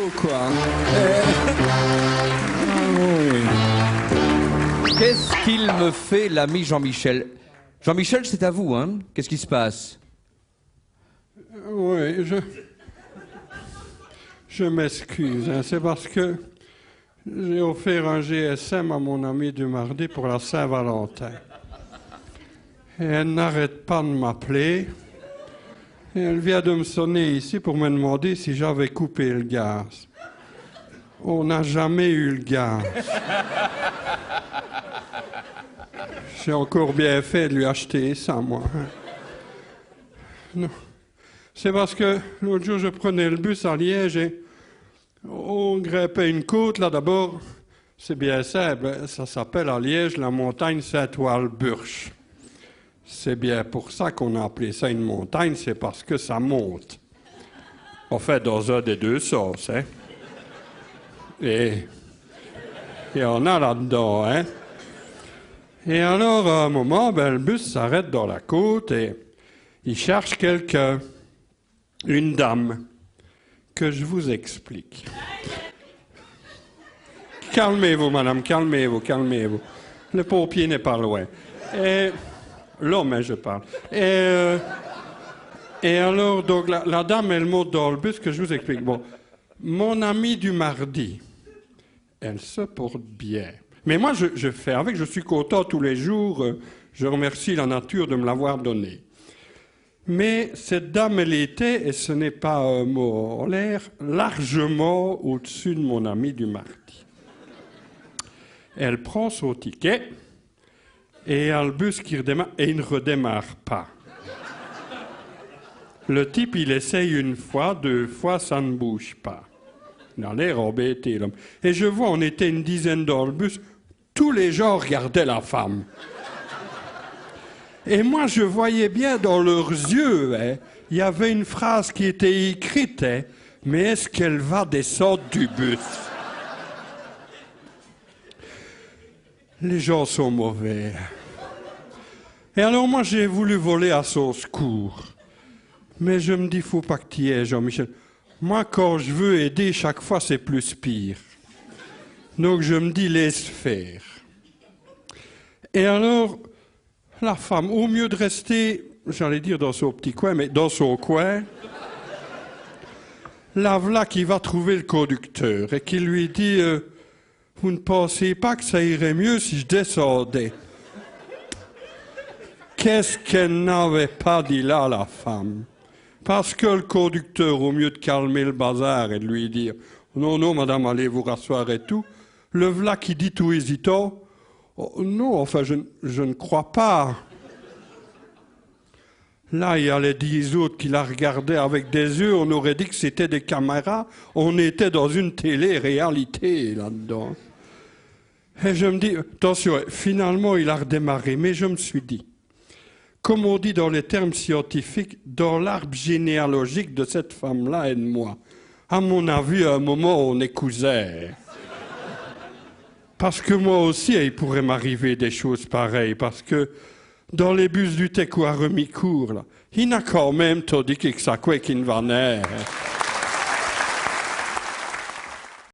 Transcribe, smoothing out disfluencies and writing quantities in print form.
rigolo, quoi. Oui. Qu'est-ce qu'il me fait, l'ami Jean-Michel? Jean-Michel, c'est à vous, hein? Qu'est-ce qui se passe? Oui, je m'excuse, hein, c'est parce que j'ai offert un GSM à mon ami du mardi pour la Saint-Valentin. Et elle n'arrête pas de m'appeler. Et elle vient de me sonner ici pour me demander si j'avais coupé le gaz. On n'a jamais eu le gaz. J'ai encore bien fait de lui acheter ça, moi. Non. C'est parce que l'autre jour, je prenais le bus à Liège et on grimpait une côte. Là, d'abord, c'est bien simple. Ça s'appelle à Liège la montagne Saint-Oile-Burche. C'est bien pour ça qu'on a appelé ça une montagne, c'est parce que ça monte. En fait, dans un des deux sens, hein. Et on a là-dedans, hein. Et alors, à un moment, le bus s'arrête dans la côte et il cherche quelqu'un, une dame, que je vous explique. Calmez-vous, madame, calmez-vous, calmez-vous. Le pompier n'est pas loin. Et l'homme, je parle. Et alors, donc, la dame, elle monte dans le bus, que je vous explique. Bon, mon amie du mardi, elle se porte bien. Mais moi, je fais avec, je suis content tous les jours. Je remercie la nature de me l'avoir donnée. Mais cette dame, elle était, et ce n'est pas un mot en l'air, largement au-dessus de mon ami du mardi. Elle prend son ticket, et il y a le bus qui redémarre, et il ne redémarre pas. Le type, il essaye une fois, deux fois, ça ne bouge pas. Il a l'air embêté, l'homme. Et je vois, on était une dizaine dans le bus, tous les gens regardaient la femme. Et moi, je voyais bien dans leurs yeux, hein, il y avait une phrase qui était écrite, hein, mais est-ce qu'elle va descendre du bus? Les gens sont mauvais. Et alors moi, j'ai voulu voler à son secours. Mais je me dis, faut pas que tu y aies, Jean-Michel. Moi, quand je veux aider, chaque fois, c'est plus pire. Donc je me dis, laisse faire. Et alors, la femme, au mieux de rester, j'allais dire dans son petit coin, mais dans son coin, la voilà qui va trouver le conducteur et qui lui dit, vous ne pensez pas que ça irait mieux si je descendais? Qu'est-ce qu'elle n'avait pas dit là, la femme? Parce que le conducteur, au mieux de calmer le bazar et de lui dire « Non, non, madame, allez vous rasseoir et tout », le voilà qui dit tout hésitant oh, « Non, enfin, je ne crois pas ». Là, il y a les 10 autres qui la regardaient avec des yeux, on aurait dit que c'était des caméras, on était dans une télé-réalité là-dedans. Et je me dis, attention, finalement, il a redémarré, mais je me suis dit, comme on dit dans les termes scientifiques, dans l'arbre généalogique de cette femme-là et de moi, à mon avis, à un moment, on est cousins. Parce que moi aussi, il pourrait m'arriver des choses pareilles, parce que dans les bus du Teco à Remicourt, là, il n'a quand même tout dit que ça quoi qu'il ne va naître.